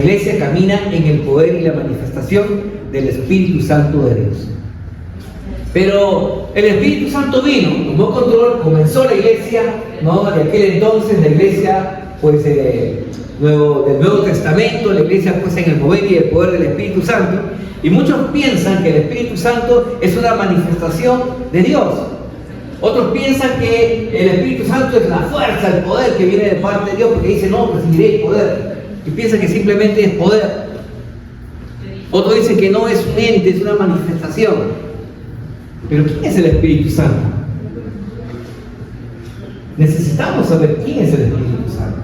La iglesia camina en el poder y la manifestación del Espíritu Santo de Dios. Pero el Espíritu Santo vino, tomó control, comenzó la iglesia, ¿no? De aquel entonces, la iglesia, pues, del Nuevo Testamento, la iglesia, pues, en el poder y el poder del Espíritu Santo. Y muchos piensan que el Espíritu Santo es una manifestación de Dios. Otros piensan que el Espíritu Santo es la fuerza, el poder que viene de parte de Dios, porque dice, no, recibiréis poder. Y piensan que simplemente es poder. Otros dicen que no, es un ente, es una manifestación. Pero ¿quién es el Espíritu Santo? Necesitamos saber quién es el Espíritu Santo.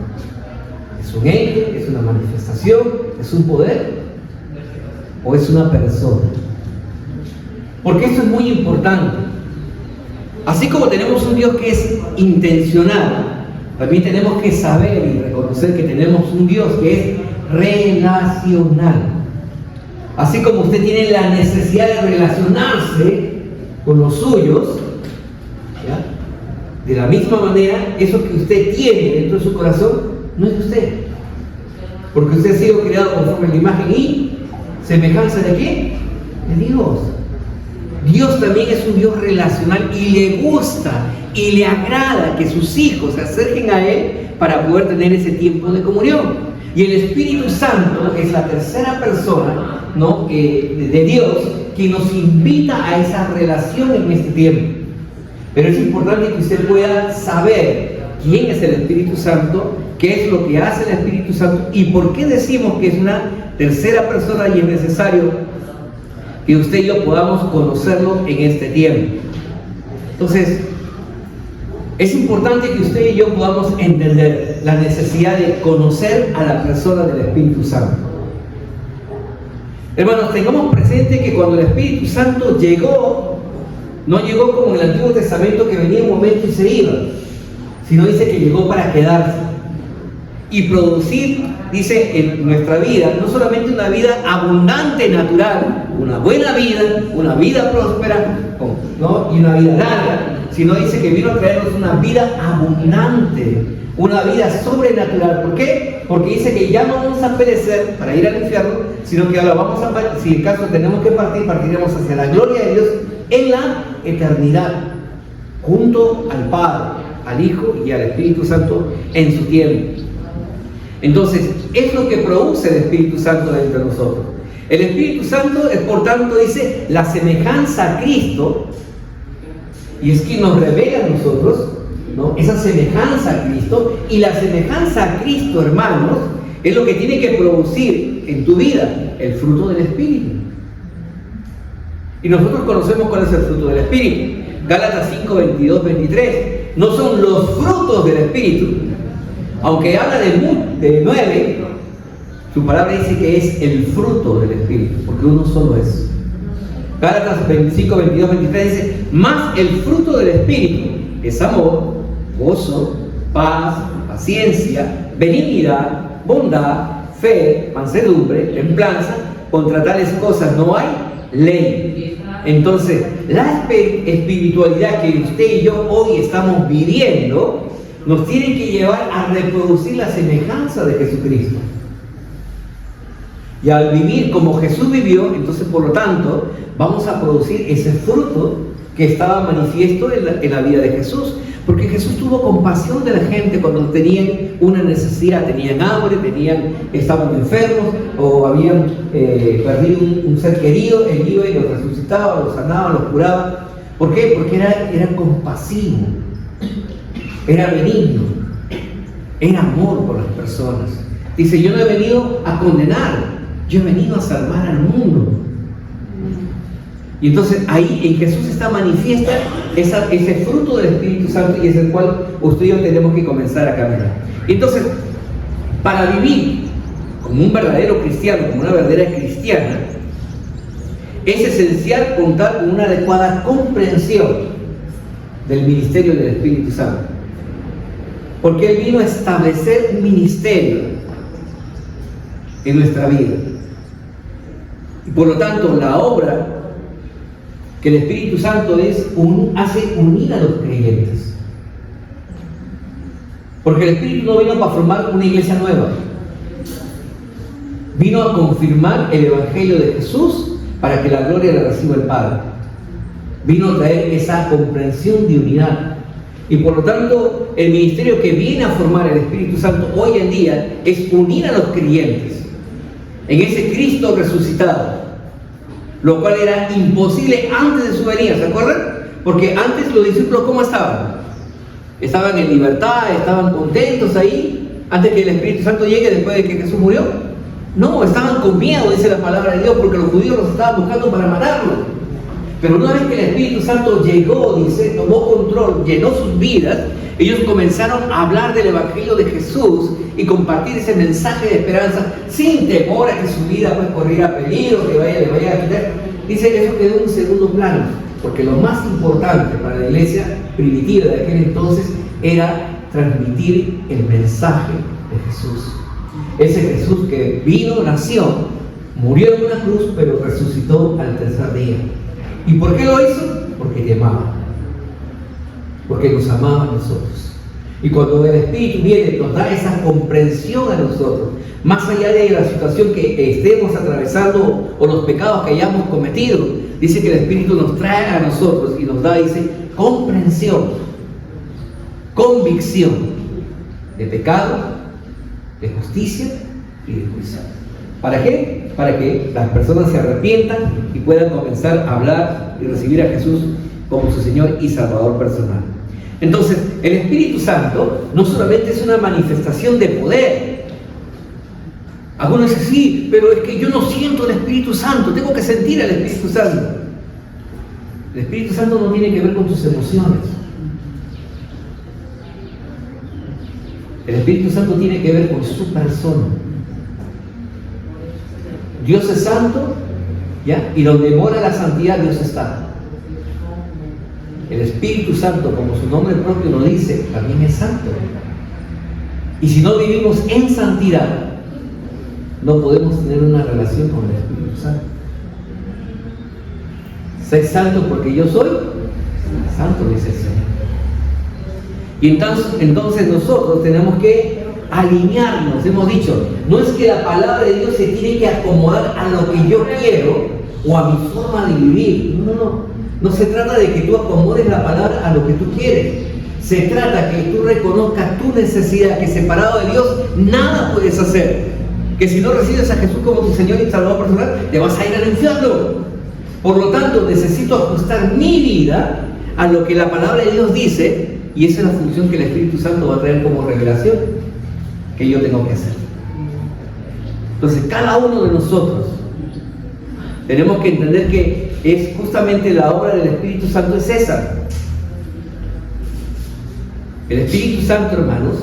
¿Es un ente? ¿Es una manifestación? ¿Es un poder? ¿O es una persona? Porque esto es muy importante. Así como tenemos un Dios que es intencional, también tenemos que saber y reconocer que tenemos un Dios que es relacional. Así como usted tiene la necesidad de relacionarse con los suyos, ¿ya? De la misma manera, eso que usted tiene dentro de su corazón no es de usted, porque usted ha sido creado conforme a la imagen y semejanza de ¿qué? De Dios. Dios también es un Dios relacional y le gusta y le agrada que sus hijos se acerquen a Él para poder tener ese tiempo de comunión. Y el Espíritu Santo es la tercera persona, ¿no? De Dios, que nos invita a esa relación en este tiempo. Pero es importante que usted pueda saber quién es el Espíritu Santo, qué es lo que hace el Espíritu Santo y por qué decimos que es una tercera persona y es necesario que usted y yo podamos conocerlo en este tiempo. Entonces, es importante que usted y yo podamos entender la necesidad de conocer a la persona del Espíritu Santo. Hermanos, tengamos presente que cuando el Espíritu Santo llegó, no llegó como en el Antiguo Testamento que venía un momento y se iba, sino dice que llegó para quedarse y producir, dice, en nuestra vida, no solamente una vida abundante, natural, una buena vida, una vida próspera, ¿no? Y una vida larga, sino dice que vino a traernos una vida abundante, una vida sobrenatural. ¿Por qué? Porque dice que ya no vamos a perecer para ir al infierno, sino que ahora vamos a partir, si en caso tenemos que partir, partiremos hacia la gloria de Dios en la eternidad, junto al Padre, al Hijo y al Espíritu Santo en su tiempo. Entonces, es lo que produce el Espíritu Santo dentro de nosotros. El Espíritu Santo es, por tanto, dice, la semejanza a Cristo, y es quien nos revela a nosotros, ¿no? Esa semejanza a Cristo, y la semejanza a Cristo, hermanos, es lo que tiene que producir en tu vida el fruto del Espíritu. Y nosotros conocemos cuál es el fruto del Espíritu. Gálatas 5, 22, 23. No son los frutos del Espíritu, aunque habla de 9, su palabra dice que es el fruto del Espíritu, porque uno solo es. Gálatas 5, 22, 23 dice, más el fruto del Espíritu es amor, gozo, paz, paciencia, benignidad, bondad, fe, mansedumbre, templanza. Contra tales cosas no hay ley. Entonces, la espiritualidad que usted y yo hoy estamos viviendo nos tiene que llevar a reproducir la semejanza de Jesucristo. Y al vivir como Jesús vivió, entonces por lo tanto vamos a producir ese fruto que estaba manifiesto en la vida de Jesús. Porque Jesús tuvo compasión de la gente cuando tenían una necesidad, tenían hambre, estaban enfermos o habían perdido un ser querido. Él iba y los resucitaba, los sanaba, los curaba. ¿Por qué? Porque era compasivo, era benigno, era amor por las personas. Dice, yo no he venido a condenar, yo he venido a salvar al mundo. Y entonces ahí en Jesús está manifiesta ese fruto del Espíritu Santo, y es el cual usted y yo tenemos que comenzar a caminar. Y entonces, para vivir como un verdadero cristiano, como una verdadera cristiana, es esencial contar con una adecuada comprensión del ministerio del Espíritu Santo. Porque Él vino a establecer un ministerio en nuestra vida. Y por lo tanto, la obra que el Espíritu Santo hace unir a los creyentes. Porque el Espíritu no vino para formar una iglesia nueva. Vino a confirmar el Evangelio de Jesús para que la gloria la reciba el Padre. Vino a traer esa comprensión de unidad. Y por lo tanto, el ministerio que viene a formar el Espíritu Santo hoy en día es unir a los creyentes en ese Cristo resucitado, lo cual era imposible antes de su venida, ¿se acuerdan? Porque antes los discípulos, ¿cómo estaban? Estaban en libertad, estaban contentos ahí, antes que el Espíritu Santo llegue después de que Jesús murió. No, estaban con miedo, dice la palabra de Dios, porque los judíos los estaban buscando para matarlo. Pero una vez que el Espíritu Santo llegó, dice, tomó control, llenó sus vidas, ellos comenzaron a hablar del Evangelio de Jesús y compartir ese mensaje de esperanza sin temor a que su vida pues corriera peligro, que le vaya a quitar. Dice que eso quedó en un segundo plano, porque lo más importante para la iglesia primitiva de aquel entonces era transmitir el mensaje de Jesús. Ese Jesús que vino, nació, murió en una cruz, pero resucitó al tercer día. ¿Y por qué lo hizo? Porque te amaba. Porque nos amaba a nosotros. Y cuando el Espíritu viene, nos da esa comprensión a nosotros, más allá de la situación que estemos atravesando o los pecados que hayamos cometido. Dice que el Espíritu nos trae a nosotros y nos da, dice, comprensión, convicción de pecado, de justicia y de juicio. ¿Para qué? Para que las personas se arrepientan y puedan comenzar a hablar y recibir a Jesús como su Señor y Salvador personal. Entonces, el Espíritu Santo no solamente es una manifestación de poder. Algunos dicen, sí, pero es que yo no siento el Espíritu Santo, tengo que sentir al Espíritu Santo. El Espíritu Santo no tiene que ver con tus emociones. El Espíritu Santo tiene que ver con su persona. Dios es santo, ¿ya? Y donde mora la santidad, Dios está. El Espíritu Santo, como su nombre propio lo dice, también es santo. Y si no vivimos en santidad, no podemos tener una relación con el Espíritu Santo. Sé santo porque yo soy santo, dice el Señor. Y entonces nosotros tenemos que alinearnos. Hemos dicho, no es que la palabra de Dios se tiene que acomodar a lo que yo quiero o a mi forma de vivir. No se trata de que tú acomodes la palabra a lo que tú quieres. Se trata que tú reconozcas tu necesidad, que separado de Dios nada puedes hacer. Que si no recibes a Jesús como tu Señor y Salvador personal, te vas a ir al infierno. Por lo tanto, necesito ajustar mi vida a lo que la palabra de Dios dice, y esa es la función que el Espíritu Santo va a traer como revelación que yo tengo que hacer. Entonces, cada uno de nosotros tenemos que entender que es justamente la obra del Espíritu Santo es esa. El Espíritu Santo, hermanos,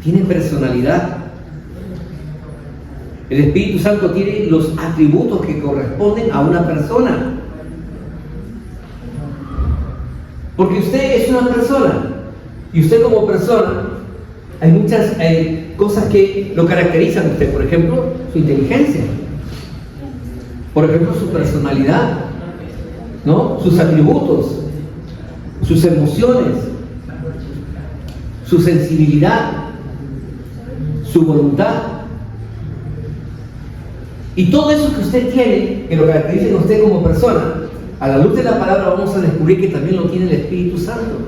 tiene personalidad. El Espíritu Santo tiene los atributos que corresponden a una persona. Porque usted es una persona. Y usted como persona, hay muchas cosas que lo caracterizan a usted. Por ejemplo, su inteligencia. Por ejemplo, su personalidad, ¿no? Sus atributos, sus emociones, su sensibilidad, su voluntad. Y todo eso que usted tiene, que lo caracteriza a usted como persona, a la luz de la palabra vamos a descubrir que también lo tiene el Espíritu Santo.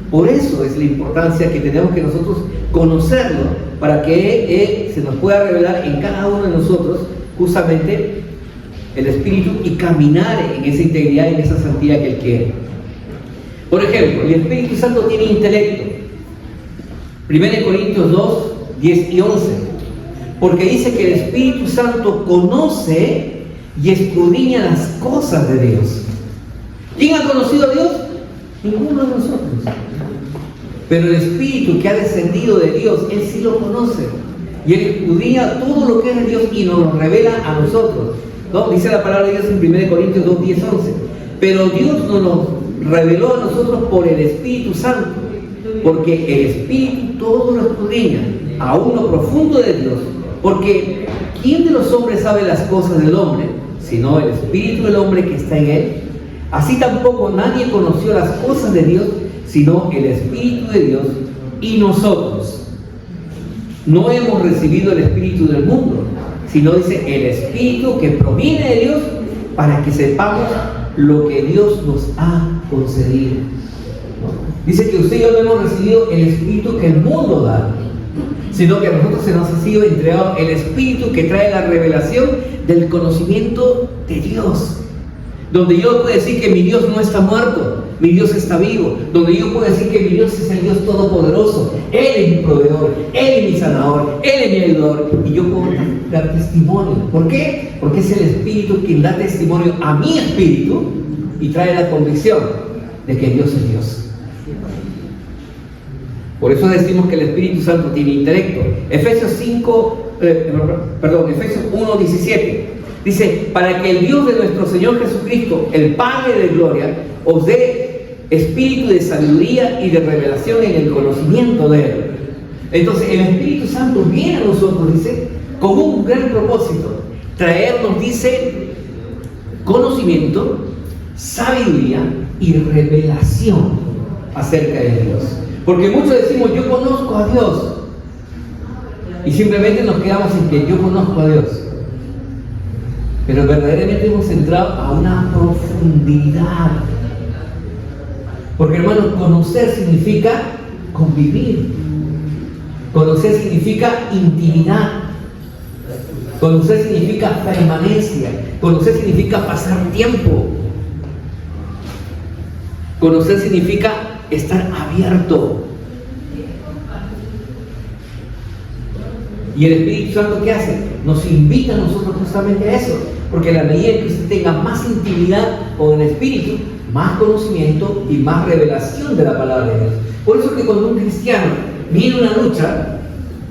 Por eso es la importancia que tenemos que nosotros conocerlo, para que se nos pueda revelar en cada uno de nosotros justamente el Espíritu y caminar en esa integridad y en esa santidad que Él quiere. Por ejemplo, el Espíritu Santo tiene intelecto. 1 Corintios 2, 10 y 11. Porque dice que el Espíritu Santo conoce y escudriña las cosas de Dios. ¿Quién ha conocido a Dios? Ninguno de nosotros. Pero el Espíritu que ha descendido de Dios, Él sí lo conoce. Y Él escudriña todo lo que es de Dios y nos lo revela a nosotros. ¿No? Dice la palabra de Dios en 1 Corintios 2, 10, 11. Pero Dios nos reveló a nosotros por el Espíritu Santo. Porque el Espíritu todo lo escudriña, aún lo profundo de Dios. Porque ¿quién de los hombres sabe las cosas del hombre? Sino el Espíritu del hombre que está en él. Así tampoco nadie conoció las cosas de Dios, sino el Espíritu de Dios. Y nosotros no hemos recibido el Espíritu del mundo, sino dice el Espíritu que proviene de Dios para que sepamos lo que Dios nos ha concedido. Dice que usted y yo no hemos recibido el Espíritu que el mundo da, sino que a nosotros se nos ha sido entregado el Espíritu que trae la revelación del conocimiento de Dios. Donde yo puedo decir que mi Dios no está muerto, mi Dios está vivo. Donde yo puedo decir que mi Dios es el Dios todopoderoso. Él es mi proveedor, Él es mi sanador, Él es mi ayudador. Y yo puedo dar testimonio. ¿Por qué? Porque es el Espíritu quien da testimonio a mi espíritu y trae la convicción de que Dios es Dios. Por eso decimos que el Espíritu Santo tiene intelecto. Efesios 1:17 dice: para que el Dios de nuestro Señor Jesucristo, el Padre de gloria, os dé espíritu de sabiduría y de revelación en el conocimiento de Él. Entonces el Espíritu Santo viene a nosotros, dice, con un gran propósito: traernos, dice, conocimiento, sabiduría y revelación acerca de Dios. Porque muchos decimos: yo conozco a Dios, y simplemente nos quedamos en que yo conozco a Dios. Pero verdaderamente hemos entrado a una profundidad. Porque, hermanos, conocer significa convivir. Conocer significa intimidad. Conocer significa permanencia. Conocer significa pasar tiempo. Conocer significa estar abierto. Y el Espíritu Santo, ¿qué hace? Nos invita a nosotros justamente a eso, porque a la medida que usted tenga más intimidad con el Espíritu, más conocimiento y más revelación de la palabra de Dios. Por eso que cuando un cristiano viene una lucha,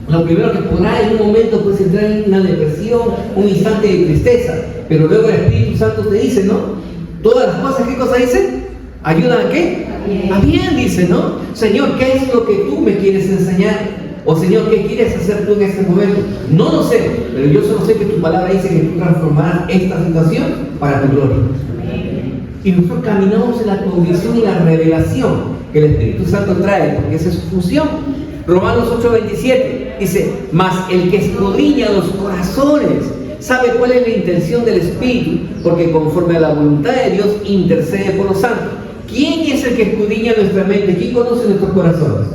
lo primero que podrá en un momento pues entrar en una depresión, un instante de tristeza, pero luego el Espíritu Santo te dice, ¿no? Todas las cosas, ¿qué cosa dice? ¿Ayudan a qué? A bien, dice, ¿no? Señor, ¿qué es lo que tú me quieres enseñar? O Señor, ¿qué quieres hacer tú en este momento? No lo sé, pero yo solo sé que tu palabra dice que tú transformarás esta situación para tu gloria. Y nosotros caminamos en la convicción y la revelación que el Espíritu Santo trae, porque esa es su función. Romanos 8:27 dice: mas el que escudriña los corazones sabe cuál es la intención del Espíritu, porque conforme a la voluntad de Dios intercede por los santos. ¿Quién es el que escudriña nuestra mente? ¿Quién conoce nuestros corazones?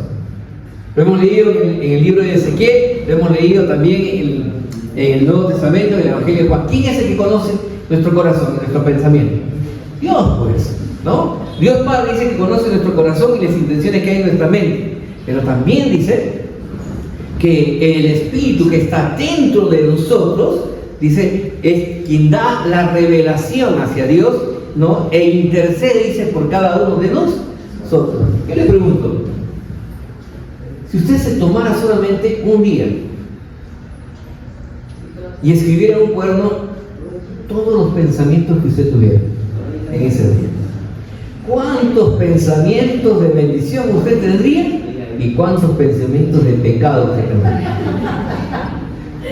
Lo hemos leído en el libro de Ezequiel, lo hemos leído también en el Nuevo Testamento, en el Evangelio de Juan. ¿Quién es el que conoce nuestro corazón, nuestro pensamiento? Dios, pues, ¿no? Dios Padre dice que conoce nuestro corazón y las intenciones que hay en nuestra mente. Pero también dice que el Espíritu que está dentro de nosotros, dice, es quien da la revelación hacia Dios, ¿no? E intercede, dice, por cada uno de nosotros. Yo le pregunto, si usted se tomara solamente un día y escribiera en un cuaderno todos los pensamientos que usted tuviera en ese día, ¿cuántos pensamientos de bendición usted tendría y cuántos pensamientos de pecado usted tendría?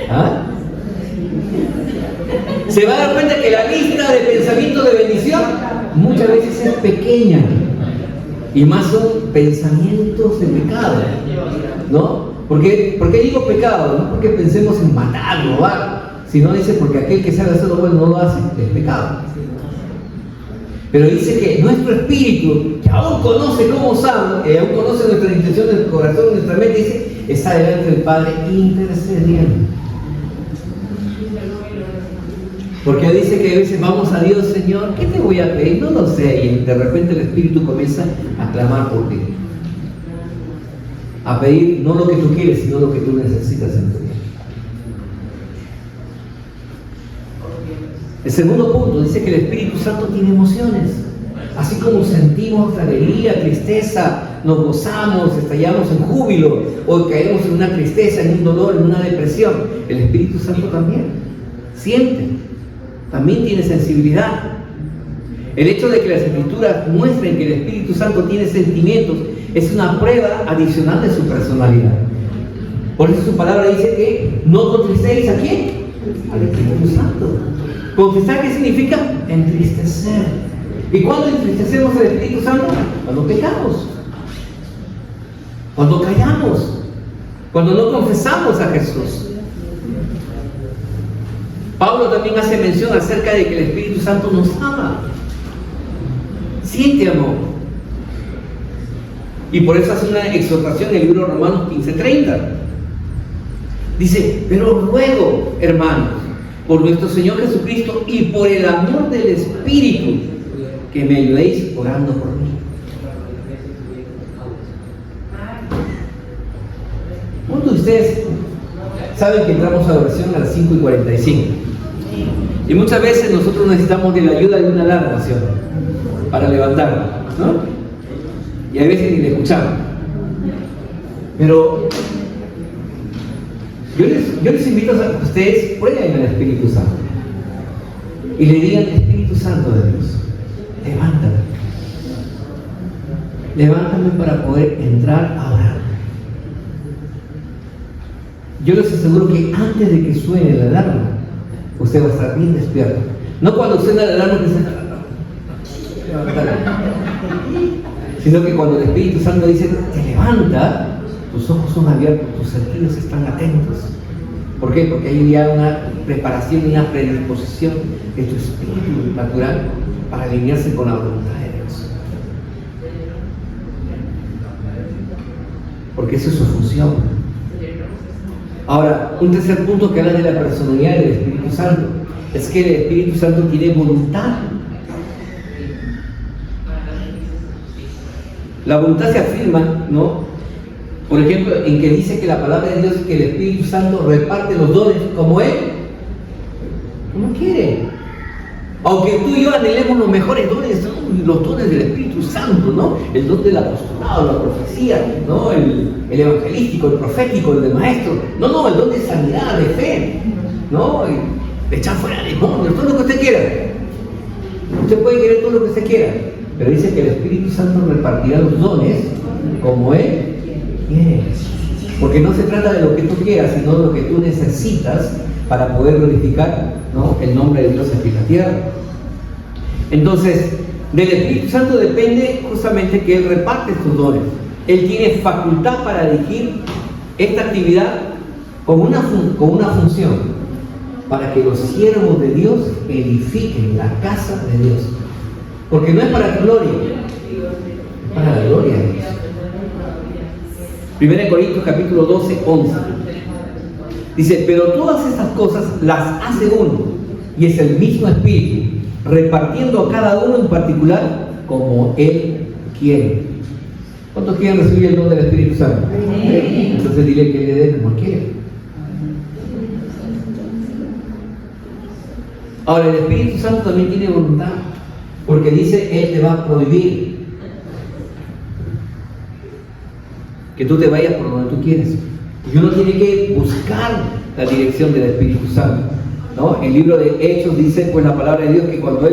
¿Ah? Se va a dar cuenta que la lista de pensamientos de bendición muchas veces es pequeña, y más son pensamientos de pecado, ¿no? ¿Por qué digo pecado? No porque pensemos en matar, robar, sino dice porque aquel que sabe hacer lo bueno no lo hace, es pecado. Pero dice que nuestro espíritu, que aún conoce cómo sabe, aún conoce nuestra intención del corazón, nuestra mente, dice, está delante del Padre intercediendo. Porque dice que a veces vamos a Dios: Señor, ¿qué te voy a pedir? No lo sé. Y de repente el Espíritu comienza a clamar por ti, a pedir no lo que tú quieres, sino lo que tú necesitas en tu vida. El segundo punto dice que el Espíritu Santo tiene emociones. Así como sentimos alegría, tristeza, nos gozamos, estallamos en júbilo, o caemos en una tristeza, en un dolor, en una depresión, el Espíritu Santo también siente, también tiene sensibilidad. El hecho de que las Escrituras muestren que el Espíritu Santo tiene sentimientos es una prueba adicional de su personalidad. Por eso su palabra dice que no contristéis ¿a quién? Al Espíritu Santo. ¿Contristar qué significa? Entristecer. ¿Y cuándo entristecemos al Espíritu Santo? Cuando pecamos, cuando callamos, cuando no confesamos a Jesús. Pablo también hace mención acerca de que el Espíritu Santo nos ama. Siente amor. Y por eso hace una exhortación en el libro de Romanos 15:30. Dice, pero ruego, hermanos, por nuestro Señor Jesucristo y por el amor del Espíritu, que me ayudéis orando por mí. ¿Cuántos de ustedes saben que entramos a oración a las 5:45? Y muchas veces nosotros necesitamos de la ayuda de una alarma, ¿sí? Para levantarnos, ¿no? Y a veces ni le escuchamos. Pero yo les invito a que ustedes prueben al Espíritu Santo y le digan: Espíritu Santo de Dios, levántame para poder entrar a orar. Yo les aseguro que antes de que suene la alarma, usted va a estar bien despierto. No cuando suena la alarma que se levanta, sino que cuando el Espíritu Santo dice te levanta, tus ojos son abiertos, tus sentidos están atentos. ¿Por qué? Porque hay ya una preparación y una predisposición de tu espíritu natural para alinearse con la voluntad de Dios. Porque esa es su función. Ahora, un tercer punto que habla de la personalidad del Espíritu Santo es que el Espíritu Santo tiene voluntad. La voluntad se afirma, ¿no? Por ejemplo, en que dice que la palabra de Dios es que el Espíritu Santo reparte los dones como Él quiere. Aunque tú y yo anhelemos los mejores dones, son los dones del Espíritu Santo, ¿no? El don del apostolado, la profecía, ¿no? El evangelístico, el profético, el de maestro. No, el don de sanidad, de fe, ¿no? De echar fuera demonios, todo lo que usted quiera. Usted puede querer todo lo que usted quiera, pero dice que el Espíritu Santo repartirá los dones como Él quiere. Porque no se trata de lo que tú quieras, sino de lo que tú necesitas para poder glorificar, ¿no?, el nombre de Dios aquí en la tierra. Entonces, del Espíritu Santo depende justamente que Él reparte estos dones. Él tiene facultad para dirigir esta actividad con una función, para que los siervos de Dios edifiquen la casa de Dios. Porque no es para tu gloria, es para la gloria de Dios. 1 Corintios capítulo 12, 11. Dice, pero todas estas cosas las hace uno, y es el mismo Espíritu, repartiendo a cada uno en particular como Él quiere. ¿Cuántos quieren recibir el don del Espíritu Santo? Entonces dile que le dé como quiere. Ahora, el Espíritu Santo también tiene voluntad, porque dice, Él te va a prohibir que tú te vayas por donde tú quieres. Y uno tiene que buscar la dirección del Espíritu Santo, ¿no? El libro de Hechos dice, pues la palabra de Dios, que cuando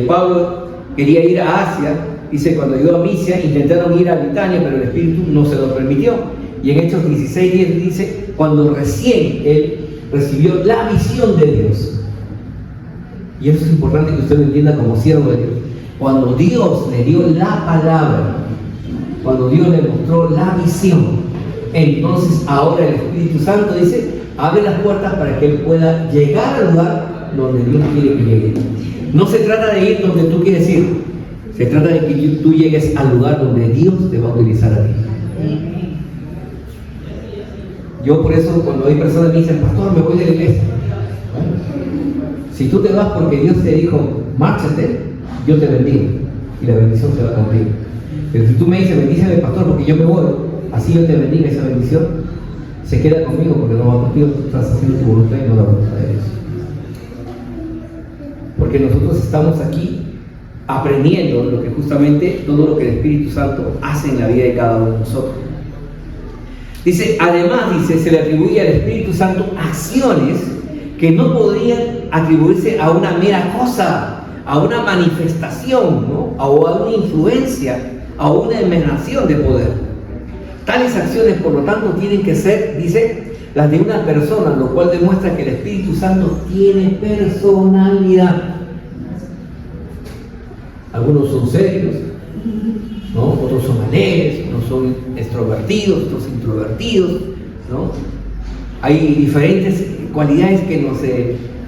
Pablo quería ir a Asia, dice, cuando llegó a Misia, intentaron ir a Bitania, pero el Espíritu no se lo permitió. Y en Hechos 16:10 dice, cuando recién él recibió la visión de Dios. Y eso es importante que usted lo entienda como siervo de Dios. Cuando Dios le dio la palabra, cuando Dios le mostró la visión, entonces ahora el Espíritu Santo dice, abre las puertas para que Él pueda llegar al lugar donde Dios quiere que llegue. No se trata de ir donde tú quieres ir, se trata de que tú llegues al lugar donde Dios te va a utilizar a ti. Yo por eso, cuando hay personas que me dicen, pastor, me voy de la iglesia. Si tú te vas porque Dios te dijo, márchate, yo te bendigo y la bendición se va contigo. Pero si tú me dices, bendíceme, pastor, porque yo me voy, así yo te bendiga, esa bendición se queda conmigo porque no va contigo, tú estás haciendo tu voluntad y no la voluntad de Dios. Porque nosotros estamos aquí aprendiendo lo que justamente todo lo que el Espíritu Santo hace en la vida de cada uno de nosotros. Dice, además, dice, se le atribuye al Espíritu Santo acciones que no podrían atribuirse a una mera cosa, a una manifestación, ¿no?, o a una influencia, a una emanación de poder. Tales acciones, por lo tanto, tienen que ser, dice, las de una persona, lo cual demuestra que el Espíritu Santo tiene personalidad. Algunos son serios, ¿no?, otros son alegres, unos son extrovertidos, otros introvertidos, ¿no? Hay diferentes cualidades que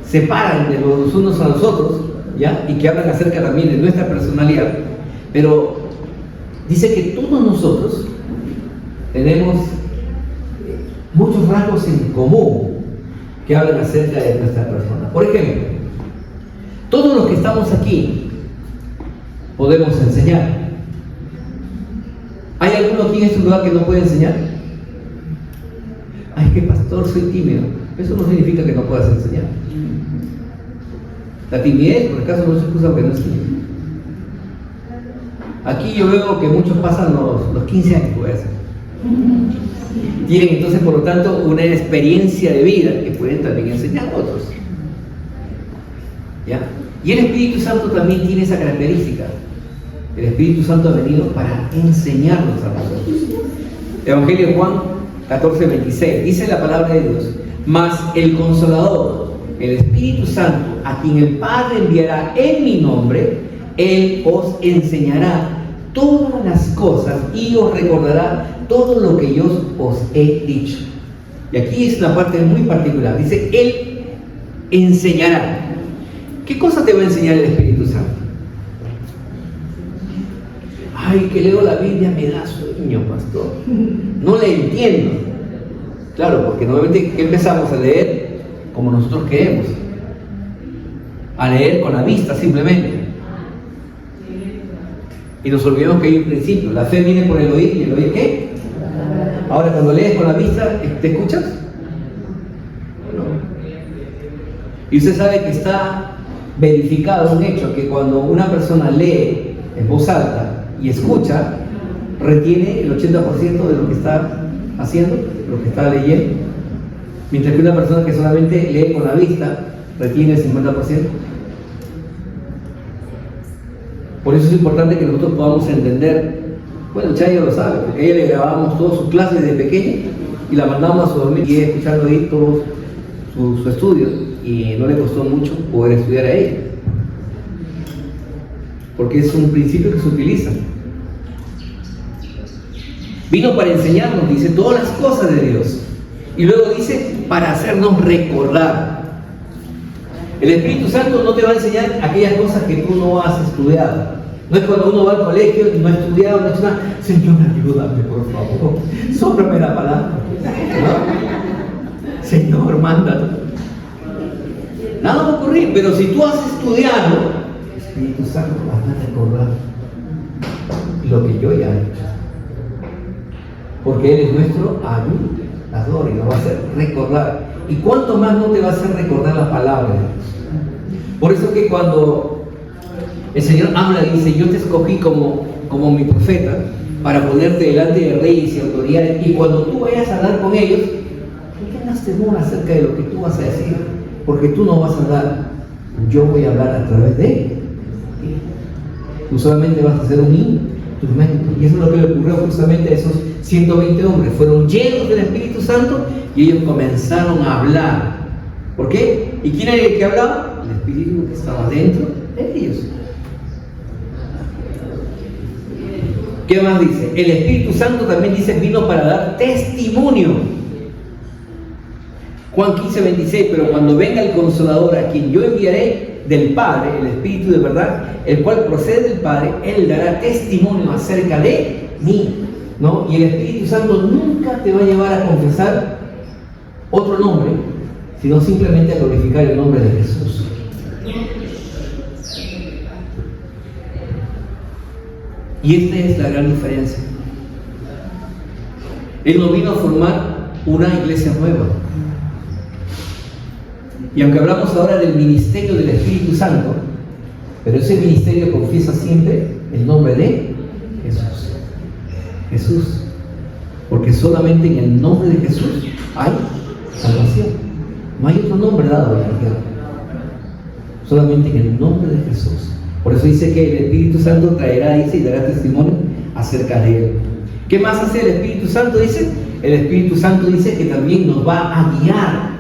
separan de los unos a los otros, ¿ya? Y que hablan acerca también de nuestra personalidad, pero dice que todos nosotros tenemos muchos rasgos en común que hablan acerca de nuestra persona. Por ejemplo, todos los que estamos aquí podemos enseñar. ¿Hay alguno aquí en este lugar que no puede enseñar? Ay, que pastor, soy tímido. Eso no significa que no puedas enseñar. La timidez, por acaso, no se excusa porque no es tímido. Aquí yo veo que muchos pasan los 15 años, puede ser. Tienen entonces, por lo tanto, una experiencia de vida que pueden también enseñar a otros. ¿Ya? Y el Espíritu Santo también tiene esa característica. El Espíritu Santo ha venido para enseñarnos a nosotros. Evangelio de Juan 14:26, dice la palabra de Dios: mas el Consolador, el Espíritu Santo, a quien el Padre enviará en mi nombre, Él os enseñará todas las cosas y os recordará todo lo que yo os he dicho. Y aquí es una parte muy particular. Dice, Él enseñará. ¿Qué cosa te va a enseñar el Espíritu Santo? Ay, que leo la Biblia, me da sueño, pastor. No le entiendo. Claro, porque normalmente empezamos a leer como nosotros queremos. A leer con la vista simplemente. Y nos olvidamos que hay un principio. La fe viene por el oír, y el oír ¿qué? Ahora, cuando lees con la vista, ¿te escuchas? No. Y usted sabe que está verificado un hecho, que cuando una persona lee en voz alta y escucha, retiene el 80% de lo que está haciendo, lo que está leyendo, mientras que una persona que solamente lee con la vista retiene el 50%. Por eso es importante que nosotros podamos entender. Bueno, Chayo lo sabe, porque a ella le grabábamos todas sus clases de pequeña y la mandábamos a su dormir y escuchando ahí todos sus estudios, y no le costó mucho poder estudiar a ella, porque es un principio que se utiliza. Vino para enseñarnos, dice, todas las cosas de Dios, y luego dice, para hacernos recordar. El Espíritu Santo no te va a enseñar aquellas cosas que tú no has estudiado. No es cuando uno va al colegio y no ha estudiado, no es nada. Señor, ayúdame, por favor. Sóbrame la palabra. ¿No? Señor, mándalo. Nada va a ocurrir, pero si tú has estudiado, el Espíritu Santo va a recordar lo que yo ya he hecho. Porque Él es nuestro ayudador y nos va a hacer recordar. ¿Y cuánto más no te va a hacer recordar la palabra de Dios? Por eso que cuando el Señor habla, dice, yo te escogí como mi profeta para ponerte delante de reyes y autoridades, y cuando tú vayas a hablar con ellos, no tengas temor acerca de lo que tú vas a decir, porque tú no vas a hablar, yo voy a hablar a través de él. Tú solamente vas a ser un instrumento. Y eso es lo que le ocurrió justamente a esos 120 hombres. Fueron llenos del Espíritu Santo y ellos comenzaron a hablar. ¿Por qué? ¿Y quién era el que hablaba? El Espíritu que estaba dentro de ellos. ¿Qué más dice? El Espíritu Santo también dice, vino para dar testimonio. Juan 15:26, pero cuando venga el Consolador, a quien yo enviaré del Padre, el Espíritu de verdad, el cual procede del Padre, Él dará testimonio acerca de mí, ¿no? Y el Espíritu Santo nunca te va a llevar a confesar otro nombre, sino simplemente a glorificar el nombre de Jesús. Y esta es la gran diferencia. Él no vino a formar una iglesia nueva. Y aunque hablamos ahora del ministerio del Espíritu Santo, pero ese ministerio confiesa siempre el nombre de Jesús. Jesús. Porque solamente en el nombre de Jesús hay salvación. No hay otro nombre dado en la tierra. Solamente en el nombre de Jesús. Por eso dice que el Espíritu Santo traerá, dice, y dará testimonio acerca de él. ¿Qué más hace el Espíritu Santo? Dice, el Espíritu Santo dice que también nos va a guiar.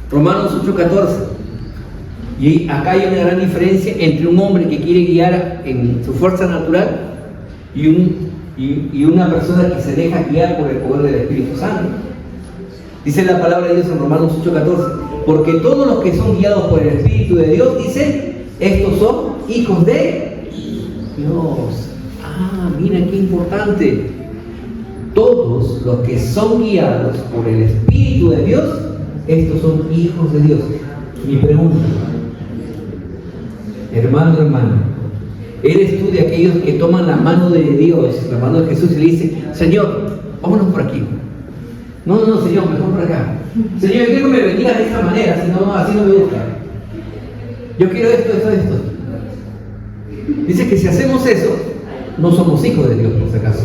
Romanos 8:14. Y acá hay una gran diferencia entre un hombre que quiere guiar en su fuerza natural y una persona que se deja guiar por el poder del Espíritu Santo. Dice la palabra de Dios en Romanos 8:14, porque todos los que son guiados por el Espíritu de Dios, dice, estos son hijos de Dios. Ah, mira qué importante. Todos los que son guiados por el Espíritu de Dios, estos son hijos de Dios. Mi pregunta, hermano, ¿eres tú de aquellos que toman la mano de Dios, la mano de Jesús, y le dicen, Señor, vámonos por aquí? No, Señor, mejor por acá. Señor, yo quiero que me bendigas de esta manera, si no, así no me gusta. Yo quiero esto. Dice que si hacemos eso, no somos hijos de Dios, por si acaso.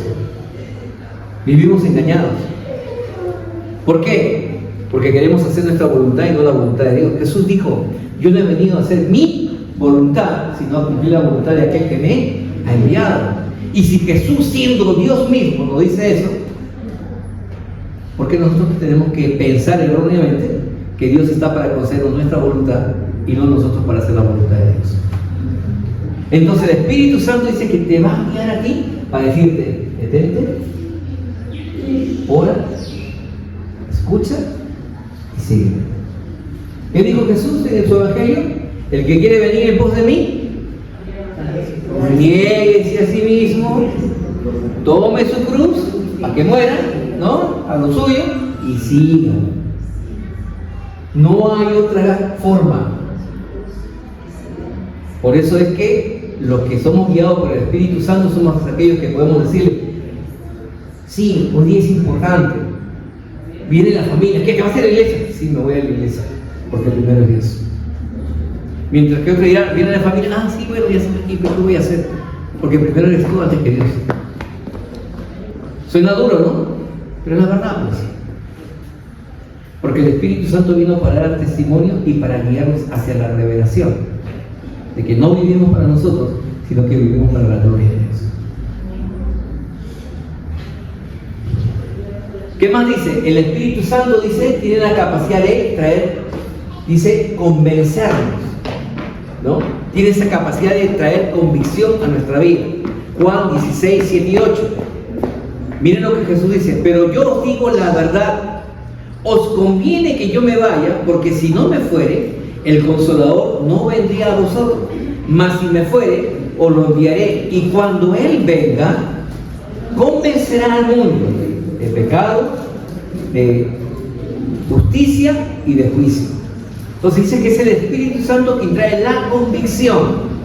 Vivimos engañados. ¿Por qué? Porque queremos hacer nuestra voluntad y no la voluntad de Dios. Jesús dijo, yo no he venido a hacer mi voluntad, sino a cumplir la voluntad de aquel que me ha enviado. Y si Jesús, siendo Dios mismo, nos dice eso, ¿por qué nosotros tenemos que pensar erróneamente que Dios está para concedernos nuestra voluntad y no nosotros para hacer la voluntad de Dios? Entonces el Espíritu Santo dice que te va a guiar a ti para decirte, detente, ora, escucha y sigue. ¿Qué dijo Jesús en su Evangelio? El que quiere venir en pos de mí, niéguese a sí mismo, tome su cruz para que muera, ¿no? A lo suyo y siga. No hay otra forma. Por eso es que los que somos guiados por el Espíritu Santo somos aquellos que podemos decirle, sí, hoy día es importante. Viene la familia, ¿qué va a hacer la iglesia? Sí, me voy a la iglesia, porque primero es Dios. Mientras que otros dirán, viene la familia, sí, bueno, ya sé aquí, pero ¿qué voy a hacer? Porque primero eres tú antes que Dios. Suena duro, ¿no? Pero es la verdad, pues. Porque el Espíritu Santo vino para dar testimonio y para guiarnos hacia la revelación de que no vivimos para nosotros, sino que vivimos para la gloria de Dios. ¿Qué más dice? El Espíritu Santo, dice, tiene la capacidad de traer, dice, convencernos, ¿no? Tiene esa capacidad de traer convicción a nuestra vida. Juan 16, 7 y 8. Miren lo que Jesús dice, pero yo os digo la verdad, os conviene que yo me vaya, porque si no me fuere, el Consolador no vendría a vosotros, mas si me fuere, os lo enviaré, y cuando Él venga, convencerá al mundo de pecado, de justicia y de juicio. Entonces dice que es el Espíritu Santo quien trae la convicción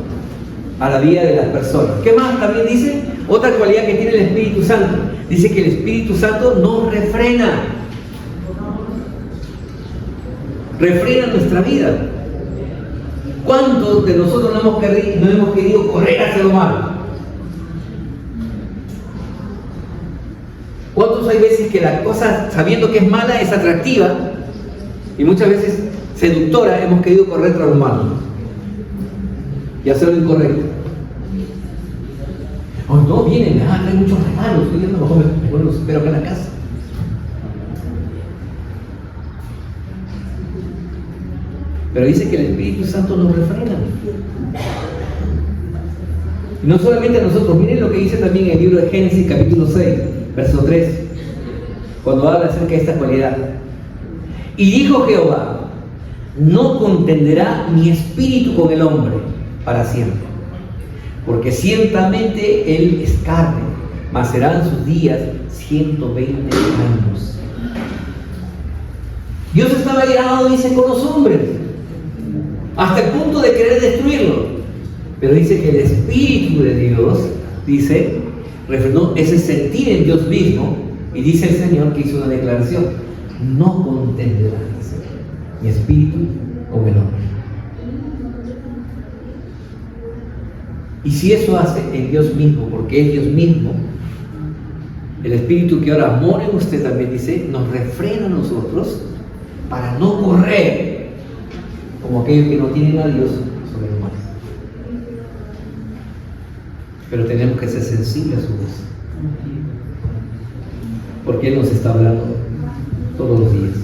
a la vida de las personas. ¿Qué más también dice? Otra cualidad que tiene el Espíritu Santo. Dice que el Espíritu Santo nos refrena. Refrena nuestra vida. ¿Cuántos de nosotros no hemos querido correr hacia lo malo? ¿Cuántos hay veces que la cosa, sabiendo que es mala, es atractiva y muchas veces seductora, hemos querido correr tras lo malo y hacer lo incorrecto? Oh, no, vienen, traen muchos regalos, yo a lo mejor me los espero acá en la casa. Pero dice que el Espíritu Santo nos refrena. Y no solamente a nosotros, miren lo que dice también en el libro de Génesis capítulo 6, verso 3, cuando habla acerca de esta cualidad. Y dijo Jehová, no contenderá mi espíritu con el hombre para siempre, porque ciertamente él es carne, mas serán sus días 120 años. Dios estaba irado, dice, con los hombres, hasta el punto de querer destruirlo. Pero dice que el Espíritu de Dios, dice, refrenó ese sentir en Dios mismo, y dice el Señor que hizo una declaración, no contenderá mi espíritu con el hombre. Y si eso hace en Dios mismo, porque es Dios mismo, el Espíritu que ahora mora en usted también, dice, nos refrena a nosotros para no correr como aquellos que no tienen a Dios sobre el mal. Pero tenemos que ser sensibles a su voz, porque Él nos está hablando todos los días.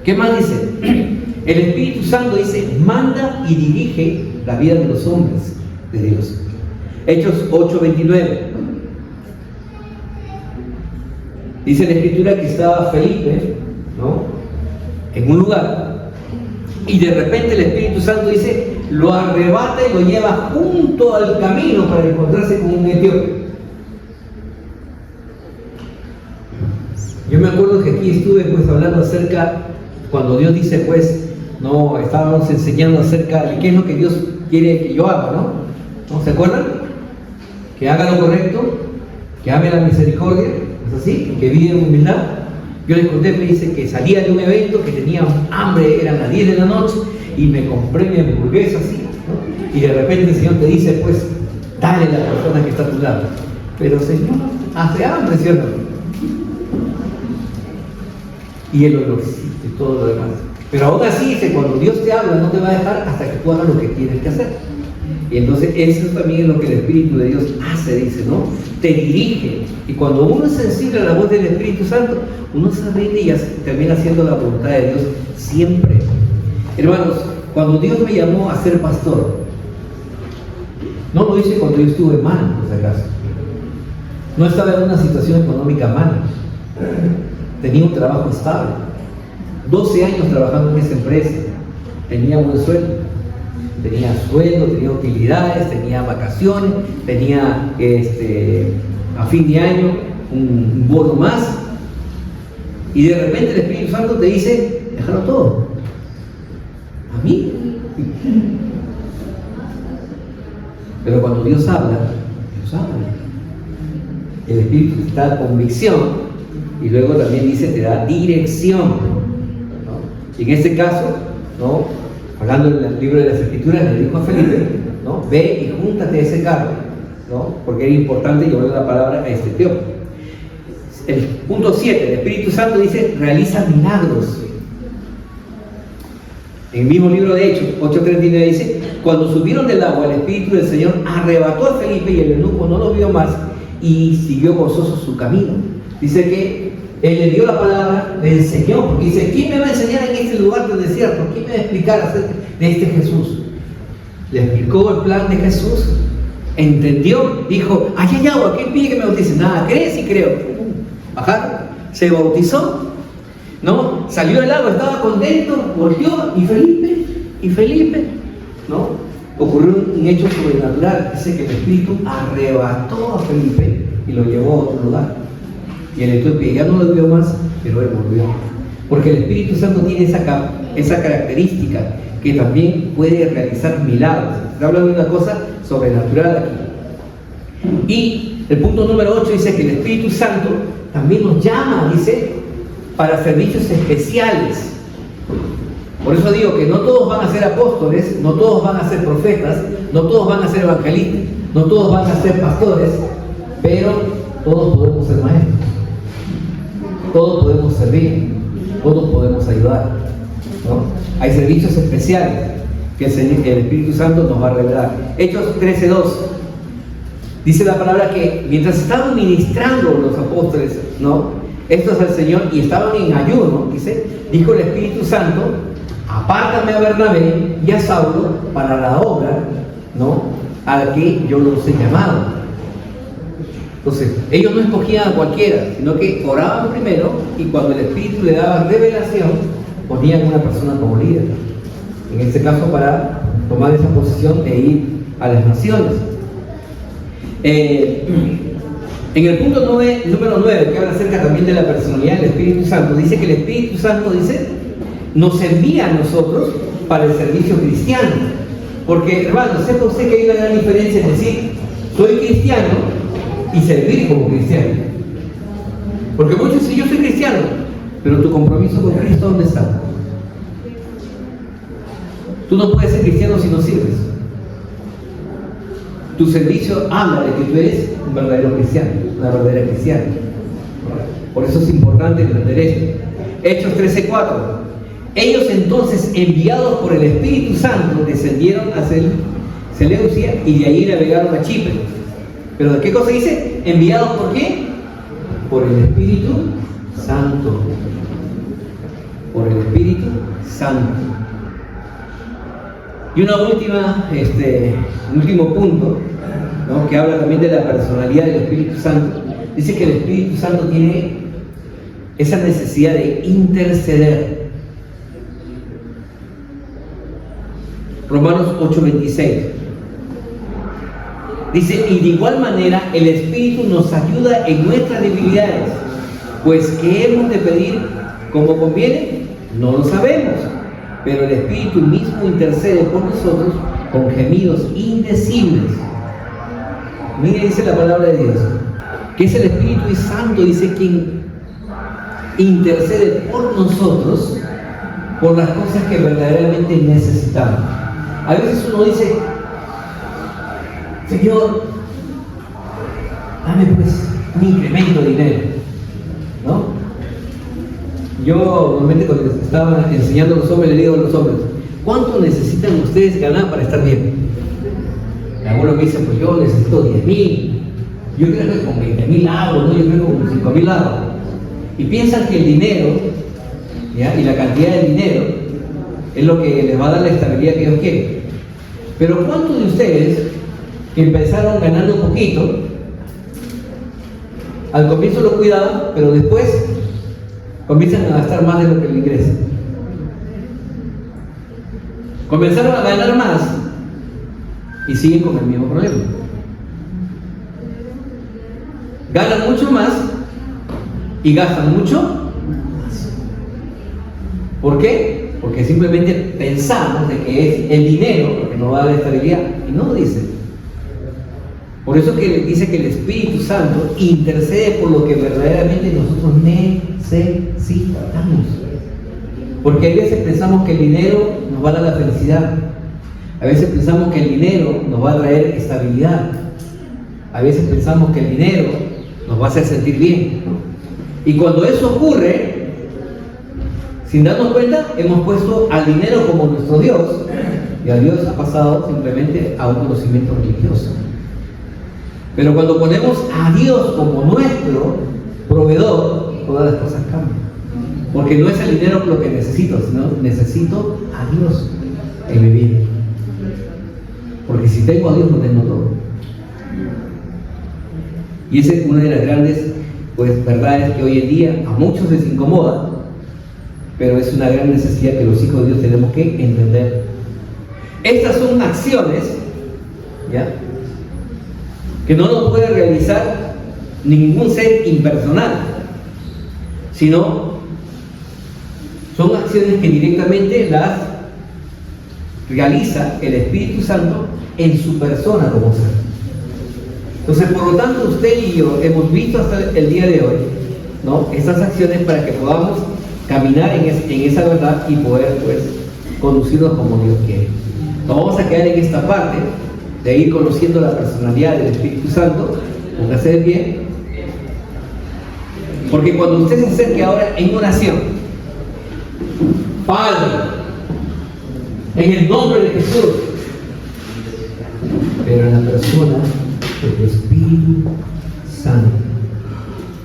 ¿Qué más dice? El Espíritu Santo dice, manda y dirige la vida de los hombres de Dios. Hechos 8:29. Dice la Escritura que estaba Felipe, ¿no?, en un lugar, y de repente el Espíritu Santo dice, lo arrebata y lo lleva junto al camino para encontrarse con un etíope. Yo me acuerdo que aquí estuve pues hablando acerca, cuando Dios dice pues, no, estábamos enseñando acerca de qué es lo que Dios quiere que yo haga, ¿no? ¿Se acuerdan? Que haga lo correcto, que ame la misericordia, ¿es así? Que vive en humildad. Yo les conté, me dice que salía de un evento, que tenía hambre, eran las 10 de la noche, y me compré mi hamburguesa así, ¿no? Y de repente el Señor te dice, pues, dale a la persona que está a tu lado. Pero Señor, hace hambre, ¿cierto? Y Él lo existe, todo lo demás. Pero aún así, dice, cuando Dios te habla, no te va a dejar hasta que tú hagas lo que tienes que hacer. Y entonces eso también es lo que el Espíritu de Dios hace, dice, ¿no? Te dirige. Y cuando uno es sensible a la voz del Espíritu Santo, uno se rinde y termina haciendo la voluntad de Dios siempre. Hermanos, cuando Dios me llamó a ser pastor, no lo hice cuando yo estuve mal, por si acaso. No estaba en una situación económica mala. Tenía un trabajo estable. 12 años trabajando en esa empresa. Tenía buen sueldo. Tenía sueldo, tenía utilidades, tenía vacaciones, tenía a fin de año un bono más. Y de repente el Espíritu Santo te dice, déjalo todo. A mí. Pero cuando Dios habla, Dios habla. El Espíritu te da convicción y luego también dice, te da dirección, ¿no? Y en este caso, ¿no?, hablando en el libro de las Escrituras, le dijo a Felipe, ¿no?, ve y júntate a ese carro, ¿no?, porque era importante llevar la palabra a este etíope. El punto 7, el Espíritu Santo dice, realiza milagros. En el mismo libro de Hechos, 8:39 dice, cuando subieron del agua, el Espíritu del Señor arrebató a Felipe y el eunuco no lo vio más y siguió gozoso su camino. Dice que Él le dio la palabra, le enseñó, porque dice, ¿quién me va a enseñar en este lugar del desierto? ¿Quién me va a explicar acerca de este Jesús? Le explicó el plan de Jesús, entendió, dijo, allá hay agua, ¿quién pide que me bautice? Nada, ¿crees? Sí creo. Bajaron, se bautizó, ¿no? Salió del agua, estaba contento, volvió, y Felipe, ¿no? Ocurrió un hecho sobrenatural, dice que el Espíritu arrebató a Felipe y lo llevó a otro lugar. Y el etíope ya no lo vio más, pero él volvió. Porque el Espíritu Santo tiene esa característica, que también puede realizar milagros. Está hablando de una cosa sobrenatural aquí. Y el punto número 8 dice que el Espíritu Santo también nos llama, dice, para servicios especiales. Por eso digo que no todos van a ser apóstoles, no todos van a ser profetas, no todos van a ser evangelistas, no todos van a ser pastores, pero todos podemos ser maestros. Todos podemos servir, todos podemos ayudar, ¿no? Hay servicios especiales que el Espíritu Santo nos va a revelar. Hechos 13:2 dice la palabra que mientras estaban ministrando los apóstoles, ¿no?, estos al Señor, y estaban en ayuno, dijo el Espíritu Santo, apártame a Bernabé y a Saulo para la obra, ¿no?, a la que yo los he llamado. Entonces, ellos no escogían a cualquiera, sino que oraban primero y cuando el Espíritu le daba revelación, ponían a una persona como líder. En este caso, para tomar esa posición e ir a las naciones. En el punto número 9, que habla acerca también de la personalidad del Espíritu Santo, dice que el Espíritu Santo, nos envía a nosotros para el servicio cristiano. Porque, hermanos, sepa usted que hay una gran diferencia en decir, soy cristiano, y servir como cristiano. Porque muchos dicen, yo soy cristiano, pero tu compromiso con Cristo, ¿dónde está? Tú no puedes ser cristiano si no sirves. Tu servicio habla de que tú eres un verdadero cristiano, una verdadera cristiana. Por eso es importante entender esto. Hechos 13:4. Ellos entonces, enviados por el Espíritu Santo, descendieron a Seleucia y de ahí navegaron a Chipre. ¿Pero de qué cosa dice? ¿Enviados por qué? Por el Espíritu Santo. Por el Espíritu Santo. Y un último punto, ¿no?, que habla también de la personalidad del Espíritu Santo. Dice que el Espíritu Santo tiene esa necesidad de interceder. Romanos 8:26 dice: y de igual manera el Espíritu nos ayuda en nuestras debilidades, pues ¿qué hemos de pedir como conviene? No lo sabemos, pero el Espíritu mismo intercede por nosotros con gemidos indecibles. Mire, dice la palabra de Dios, que es el Espíritu Santo, dice, quien intercede por nosotros, por las cosas que verdaderamente necesitamos. A veces uno dice: Señor, dame pues un incremento de dinero, ¿no? Yo normalmente cuando estaba enseñando a los hombres, le digo a los hombres: ¿cuánto necesitan ustedes ganar para estar bien? Algunos me dicen: pues yo necesito 10,000. Yo creo que con 20,000 hago, ¿no? Yo creo que con 5,000 hago. Y piensan que el dinero, ¿ya?, y la cantidad de dinero es lo que les va a dar la estabilidad que ellos quieren. Pero ¿cuántos de ustedes que empezaron ganando un poquito, al comienzo lo cuidaban, pero después comienzan a gastar más de lo que le ingresa? Comenzaron a ganar más y siguen con el mismo problema. Ganan mucho más y gastan mucho más. ¿Por qué? Porque simplemente pensamos de que es el dinero lo que nos va a dar estabilidad, y no dice. Por eso que dice que el Espíritu Santo intercede por lo que verdaderamente nosotros necesitamos. Porque a veces pensamos que el dinero nos va a dar la felicidad. A veces pensamos que el dinero nos va a traer estabilidad. A veces pensamos que el dinero nos va a hacer sentir bien. Y cuando eso ocurre, sin darnos cuenta, hemos puesto al dinero como nuestro Dios, y a Dios ha pasado simplemente a un conocimiento religioso. Pero cuando ponemos a Dios como nuestro proveedor, todas las cosas cambian. Porque no es el dinero lo que necesito, sino necesito a Dios en mi vida. Porque si tengo a Dios, lo tengo todo. Y esa es una de las grandes verdades que hoy en día a muchos les incomoda, pero es una gran necesidad que los hijos de Dios tenemos que entender. Estas son acciones, ¿ya?, que no nos puede realizar ningún ser impersonal, sino son acciones que directamente las realiza el Espíritu Santo en su persona como ser. Entonces, por lo tanto, usted y yo hemos visto hasta el día de hoy, ¿no?, estas acciones para que podamos caminar en esa verdad y poder, conducirnos como Dios quiere. Nos vamos a quedar en esta parte de ir conociendo la personalidad del Espíritu Santo. Póngase de pie, porque cuando usted se acerque ahora en oración: Padre, en el nombre de Jesús, pero en la persona del Espíritu Santo,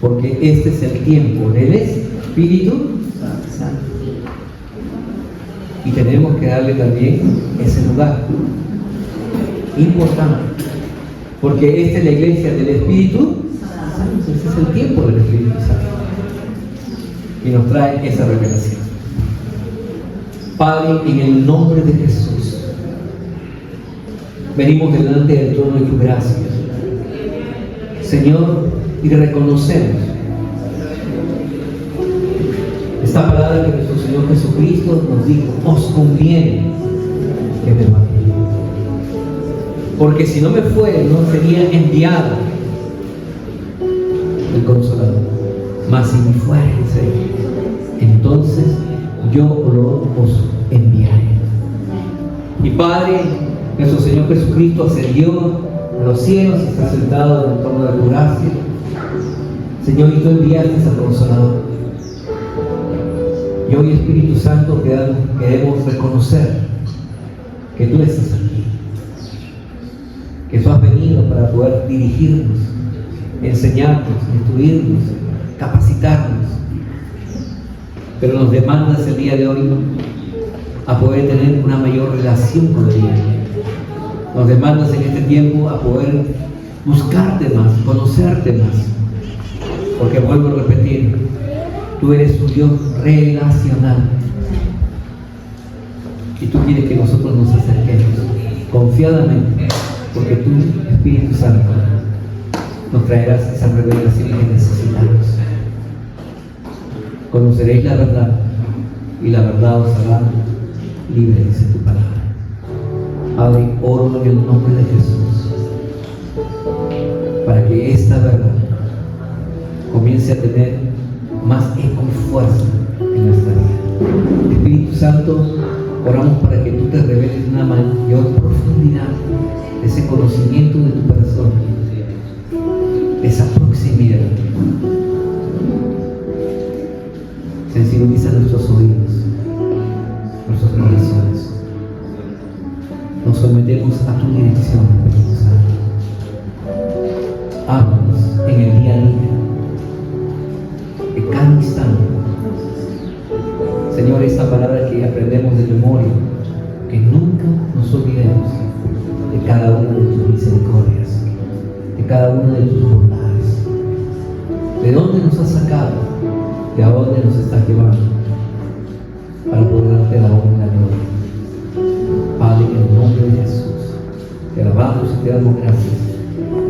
porque este es el tiempo del Espíritu Santo, y tenemos que darle también ese lugar importante, porque esta es la iglesia del Espíritu Santo. Ese es el tiempo del Espíritu Santo, y nos trae esa revelación. Padre, en el nombre de Jesús, venimos delante del trono de tu gracia, Señor, y reconocemos esta palabra que nuestro Señor Jesucristo nos dijo: os conviene que me vaya, porque si no me fuera, no sería enviado el Consolador. Mas si me fuera, entonces yo os enviaré. Y Padre, nuestro Señor Jesucristo ascendió a los cielos y está sentado en el trono de tu gracia. Señor, y tú enviaste al Consolador. Y hoy, Espíritu Santo, queremos reconocer que tú estás aquí, que tú has venido para poder dirigirnos, enseñarnos, instruirnos, capacitarnos. Pero nos demandas el día de hoy a poder tener una mayor relación con Dios. Nos demandas en este tiempo a poder buscarte más, conocerte más. Porque vuelvo a repetir, Tú eres un Dios relacional. Y tú quieres que nosotros nos acerquemos confiadamente, porque tú, Espíritu Santo, nos traerás esa revelación que necesitamos. Conoceréis la verdad, y la verdad os hará libre, dice tu palabra. Padre, oro en el nombre de Jesús, para que esta verdad comience a tener más eco y fuerza en nuestra vida. Espíritu Santo, oramos para que tú te reveles de una mayor profundidad ese conocimiento de tu persona, esa proximidad. Sensibiliza nuestros oídos, nuestros corazones. Nos sometemos a tu dirección, Espíritu Santo. Háblanos en el día a día, en cada instante. Señor, esta palabra que aprendemos de memoria, que nunca nos olvidemos de cada una de tus misericordias, de cada una de tus bondades, de dónde nos has sacado, de a dónde nos estás llevando, para poder darte la honra y la gloria. Padre, en el nombre de Jesús, te alabamos y te damos gracias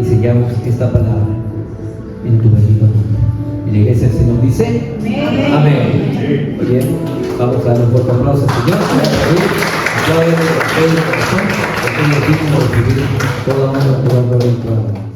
y sellamos esta palabra en tu bendito nombre. Y la iglesia del Señor dice: amén. Amén. Muy bien, vamos a dar un fuerte aplauso al Señor. Aplausos de corazón, porque es digno de recibir toda honra, toda gloria y toda alabanza.